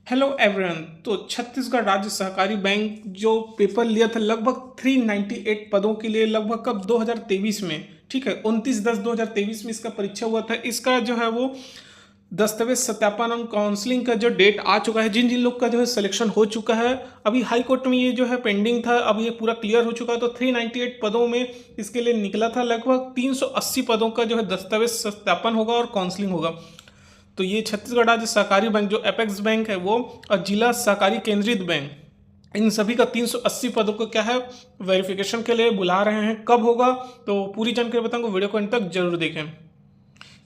Hello everyone. तो छत्तीसगढ़ राज्य सहकारी बैंक जो पेपर लिया था लगभग 398 पदों के लिए, लगभग कब 2023 में, ठीक है, 29/10/2023 में इसका परीक्षा हुआ था। इसका जो है वो दस्तावेज सत्यापन और काउंसलिंग का जो डेट आ चुका है। जिन जिन लोग का जो है सिलेक्शन हो चुका है, अभी हाई कोर्ट में ये जो है पेंडिंग था, अब ये पूरा क्लियर हो चुका है। तो 398 पदों में इसके लिए निकला था, लगभग 380 पदों का जो है दस्तावेज सत्यापन होगा और काउंसलिंग होगा। तो ये छत्तीसगढ़ राज्य सहकारी बैंक जो एपेक्स बैंक है वो, और जिला सहकारी केंद्रित बैंक, इन सभी का 380 पदों को क्या है वेरिफिकेशन के लिए बुला रहे हैं। कब होगा तो पूरी जानकारी बताऊंगा, वीडियो को अंत तक जरूर देखें।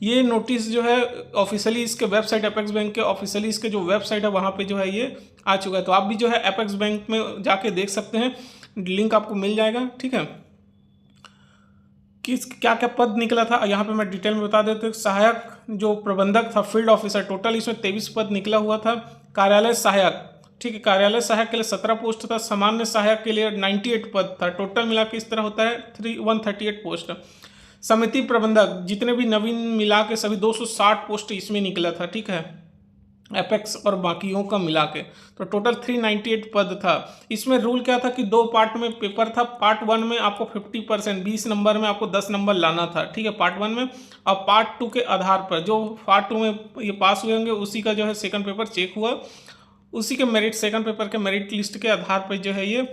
ये नोटिस जो है ऑफिशियली इसके वेबसाइट, एपेक्स बैंक के ऑफिशियली इसके जो वेबसाइट है वहाँ पे जो है ये आ चुका है। तो आप भी जो है एपेक्स बैंक में जाके देख सकते हैं, लिंक आपको मिल जाएगा, ठीक है। किस क्या क्या पद निकला था यहाँ पे मैं डिटेल में बता देता हूँ। सहायक जो प्रबंधक था, फील्ड ऑफिसर, टोटल इसमें 23 पद निकला हुआ था। कार्यालय सहायक, ठीक है, कार्यालय सहायक के लिए 17 पोस्ट था। सामान्य सहायक के लिए 98 पद था। टोटल मिला के इस तरह होता है 138 पोस्ट। समिति प्रबंधक जितने भी नवीन मिला के सभी 260 पोस्ट इसमें निकला था, ठीक है, एपेक्स और बाकियों का मिला के। तो टोटल 398 पद था। इसमें रूल क्या था कि 2 पार्ट में पेपर था। पार्ट 1 में आपको 50%, 20 नंबर में आपको 10 नंबर लाना था, ठीक है, पार्ट 1 में। और पार्ट 2 के आधार पर जो पार्ट 2 में ये पास हुए होंगे उसी का जो है सेकंड पेपर चेक हुआ, उसी के मेरिट, सेकंड पेपर के मेरिट लिस्ट के आधार पर जो है ये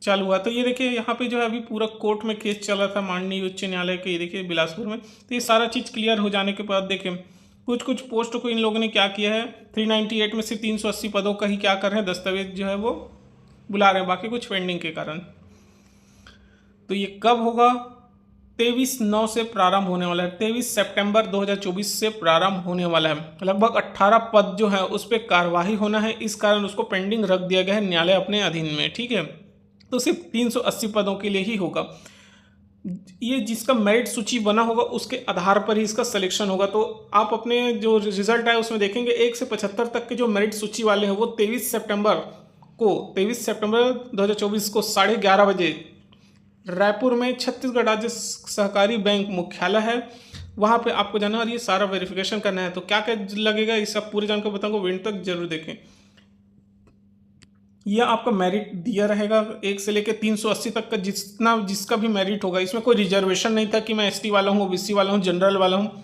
चालू हुआ। तो ये देखिए यहाँ पे जो है अभी पूरा कोर्ट में केस चल रहा था माननीय उच्च न्यायालय के, ये देखिए बिलासपुर में। तो ये सारा चीज़ क्लियर हो जाने के बाद देखिए कुछ कुछ पोस्ट को इन लोगों ने क्या किया है, 398 में से 380 पदों का ही क्या कर रहे हैं, दस्तावेज जो है वो बुला रहे हैं, बाकी कुछ पेंडिंग के कारण। तो ये कब होगा, 23/9 से प्रारंभ होने वाला है। 23 सितंबर 2024 से प्रारंभ होने वाला है। लगभग 18 पद जो है उस पर कार्यवाही होना है, इस कारण उसको पेंडिंग रख दिया गया है न्यायालय अपने अधीन में, ठीक है। तो सिर्फ 380 पदों के लिए ही होगा। ये जिसका मेरिट सूची बना होगा उसके आधार पर ही इसका सिलेक्शन होगा। तो आप अपने जो रिजल्ट आए उसमें देखेंगे 1 से 75 तक के जो मेरिट सूची वाले हैं वो 23 सितंबर 2024 को 11:30 बजे रायपुर में छत्तीसगढ़ राज्य सहकारी बैंक मुख्यालय है, वहाँ पे आपको जाना और ये सारा वेरिफिकेशन करना है। तो क्या क्या लगेगा इस सब पूरी जानकारी बताऊंगा, वीडियो तक जरूर देखें। यह आपका मेरिट दिया रहेगा 1 से लेकर 380 तक का, जिसका भी मेरिट होगा। इसमें कोई रिजर्वेशन नहीं था कि मैं एसटी वाला हूँ, ओबीसी वाला हूँ, जनरल वाला हूँ,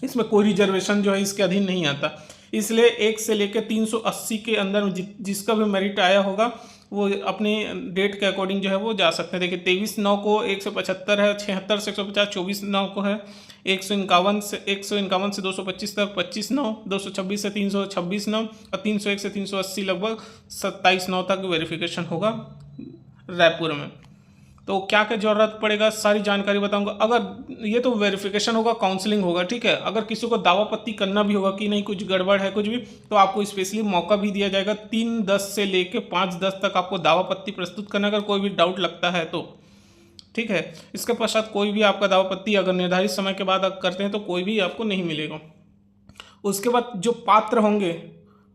इसमें कोई रिजर्वेशन जो है इसके अधीन नहीं आता। इसलिए 1 से लेकर 380 के अंदर जिसका भी मेरिट आया होगा वो अपने डेट के अकॉर्डिंग जो है वो जा सकते हैं। देखिए 23/9 को 175 है, 76 से 150, 24/9 को है 151 से 225 तक, 25/9, 226 से 326/9 और 301 से 380 लगभग 27/9 तक वेरिफिकेशन होगा रायपुर में। तो क्या क्या जरूरत पड़ेगा सारी जानकारी बताऊंगा। अगर ये तो वेरिफिकेशन होगा, काउंसलिंग होगा, ठीक है। अगर किसी को दावापत्ती करना भी होगा कि नहीं कुछ गड़बड़ है कुछ भी, तो आपको स्पेशली मौका भी दिया जाएगा 3/10 से लेके 5/10 तक आपको दावापत्ती प्रस्तुत करना, अगर कोई भी डाउट लगता है तो, ठीक है। इसके पश्चात कोई भी आपका दावापत्ती अगर निर्धारित समय के बाद करते हैं तो कोई भी आपको नहीं मिलेगा। उसके बाद जो पात्र होंगे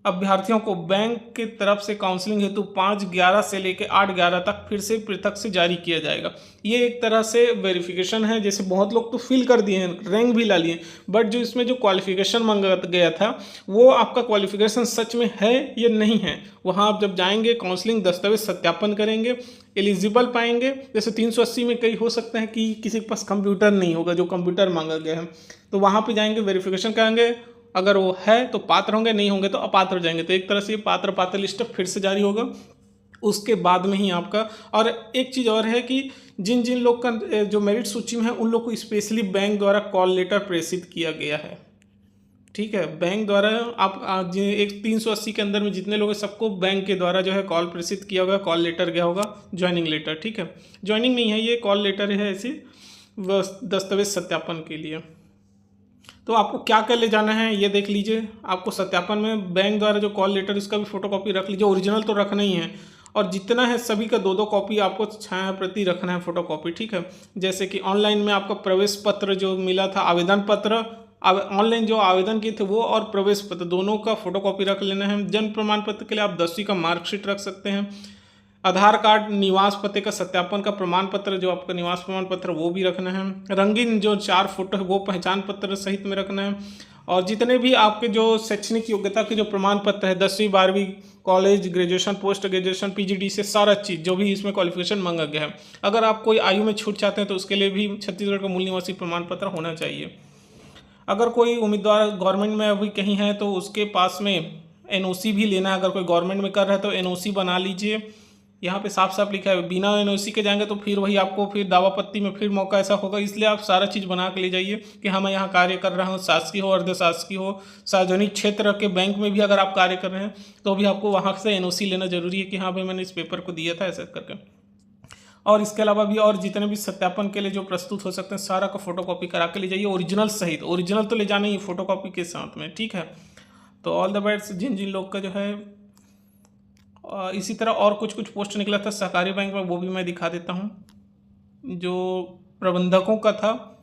अभ्यर्थियों को बैंक के तरफ से काउंसलिंग हेतु 5/11 से लेकर 8/11 तक फिर से पृथक से जारी किया जाएगा। ये एक तरह से वेरिफिकेशन है। जैसे बहुत लोग तो फिल कर दिए हैं, रैंक भी ला लिए, बट जो इसमें जो क्वालिफिकेशन मांगा गया था वो आपका क्वालिफिकेशन सच में है या नहीं है, वहाँ आप जब जाएंगे काउंसलिंग दस्तावेज सत्यापन करेंगे, एलिजिबल पाएंगे। जैसे 380 में कई हो सकता है कि किसी के पास कंप्यूटर नहीं होगा, जो कंप्यूटर मांगा गया है, तो वहाँ पे जाएंगे वेरिफिकेशन करेंगे, अगर वो है तो पात्र होंगे, नहीं होंगे तो अपात्र हो जाएंगे। तो एक तरह से ये पात्र लिस्ट फिर से जारी होगा उसके बाद में ही आपका। और एक चीज़ और है कि जिन जिन लोग का जो मेरिट सूची में है उन लोग को स्पेशली बैंक द्वारा कॉल लेटर प्रेषित किया गया है, ठीक है। बैंक द्वारा आप एक 380 के अंदर में जितने लोग हैं सबको बैंक के द्वारा जो है कॉल प्रेषित किया होगा, कॉल लेटर गया होगा, ज्वाइनिंग लेटर, ठीक है। ज्वाइनिंग नहीं है, ये कॉल लेटर है ऐसे दस्तावेज सत्यापन के लिए। तो आपको क्या क्या ले जाना है ये देख लीजिए। आपको सत्यापन में बैंक द्वारा जो कॉल लेटर इसका भी फोटोकॉपी रख लीजिए, ओरिजिनल तो रखना ही है, और जितना है सभी का 2-2 कॉपी आपको छाया प्रति रखना है फोटोकॉपी, ठीक है। जैसे कि ऑनलाइन में आपका प्रवेश पत्र जो मिला था, आवेदन पत्र, ऑनलाइन जो आवेदन किए थे वो, और प्रवेश पत्र दोनों का फोटोकॉपी रख लेना है। जन्म प्रमाण पत्र के लिए आप 10वीं का मार्कशीट रख सकते हैं। आधार कार्ड, निवास पते का सत्यापन का प्रमाण पत्र, जो आपका निवास प्रमाण पत्र वो भी रखना है। रंगीन जो 4 फोटो है वो पहचान पत्र सहित में रखना है। और जितने भी आपके जो शैक्षणिक योग्यता के जो प्रमाण पत्र है 10वीं 12वीं college graduation post graduation PGD से सारा चीज़ जो भी इसमें क्वालिफिकेशन मांगा गया है। अगर आप कोई आयु में छूट चाहते हैं तो उसके लिए भी छत्तीसगढ़ का मूल निवासी प्रमाण पत्र होना चाहिए। अगर कोई उम्मीदवार गवर्नमेंट में अभी कहीं है तो उसके पास में एनओसी भी लेना है। अगर कोई गवर्नमेंट में कर रहा है तो एनओसी बना लीजिए। यहाँ पे साफ साफ लिखा है बिना एनओसी के जाएंगे तो फिर वही आपको फिर दावापत्ती में फिर मौका ऐसा होगा। इसलिए आप सारा चीज़ बना के ले जाइए कि हाँ मैं यहाँ कार्य कर रहा हूँ, शासकीय हो अर्धशासकीय हो, सार्वजनिक क्षेत्र के बैंक में भी अगर आप कार्य कर रहे हैं तो भी आपको वहाँ से एनओसी लेना जरूरी है कि हाँ भाई मैंने इस पेपर को दिया था ऐसा करके। और इसके अलावा भी और जितने भी सत्यापन के लिए जो प्रस्तुत हो सकते हैं सारा का फोटोकॉपी करा के ले जाइए ओरिजिनल सहित। ओरिजिनल तो ले जाना ही फोटोकॉपी के साथ में, ठीक है। तो ऑल द बेस्ट जिन जिन लोग का जो है इसी तरह और कुछ कुछ पोस्ट निकला था सहकारी बैंक में, वो भी मैं दिखा देता हूँ। जो प्रबंधकों का था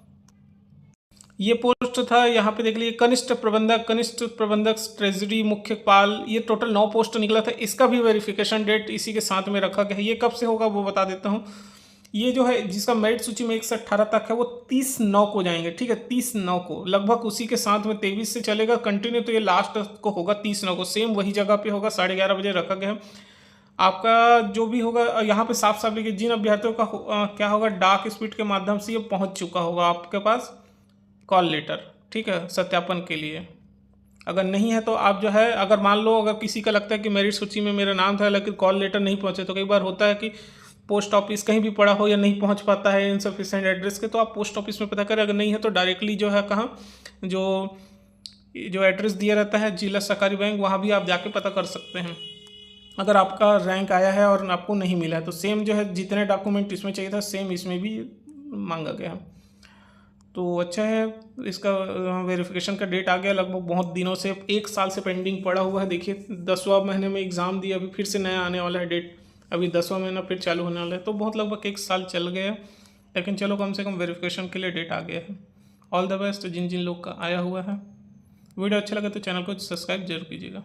ये पोस्ट था, यहाँ पे देख लीजिए कनिष्ठ प्रबंधक ट्रेजरी मुख्यपाल, ये टोटल 9 पोस्ट निकला था। इसका भी वेरिफिकेशन डेट इसी के साथ में रखा गया है। ये कब से होगा वो बता देता हूँ। ये जो है जिसका मेरिट सूची में 1 से 18 तक है वो 30/9 को जाएंगे, ठीक है। 30/9 को लगभग उसी के साथ में 23 से चलेगा कंटिन्यू, तो ये लास्ट को होगा 30/9 को। सेम वही जगह पे होगा, 11:30 बजे रखा गया है। आपका जो भी होगा यहाँ पे साफ साफ लिखिए जिन अभ्यर्थियों का क्या होगा डाक स्पीड के माध्यम से ये पहुँच चुका होगा आपके पास कॉल लेटर, ठीक है, सत्यापन के लिए। अगर नहीं है तो आप जो है अगर मान लो अगर किसी का लगता है कि मेरिट सूची में मेरा नाम था लेकिन कॉल लेटर नहीं पहुँचे, तो कई बार होता है कि पोस्ट ऑफिस कहीं भी पड़ा हो या नहीं पहुंच पाता है इनसफिशिएंट एड्रेस के, तो आप पोस्ट ऑफिस में पता करें। अगर नहीं है तो डायरेक्टली जो है कहाँ जो एड्रेस दिया रहता है जिला सहकारी बैंक, वहाँ भी आप जाके पता कर सकते हैं। अगर आपका रैंक आया है और आपको नहीं मिला है तो सेम जो है जितने डॉक्यूमेंट इसमें चाहिए था सेम इसमें भी मांगा गया है। तो अच्छा है, इसका वेरिफिकेशन का डेट आ गया। लगभग बहुत दिनों से 1 साल से पेंडिंग पड़ा हुआ है। देखिए 10वां महीने में एग्ज़ाम दिया, अभी फिर से नया आने वाला है डेट, अभी 10वां महीना फिर चालू होने वाला है। तो बहुत लगभग 1 साल चल गया, लेकिन चलो कम से कम वेरिफिकेशन के लिए डेट आ गया है। ऑल द बेस्ट जिन जिन लोग का आया हुआ है। वीडियो अच्छा लगे तो चैनल को सब्सक्राइब जरूर कीजिएगा।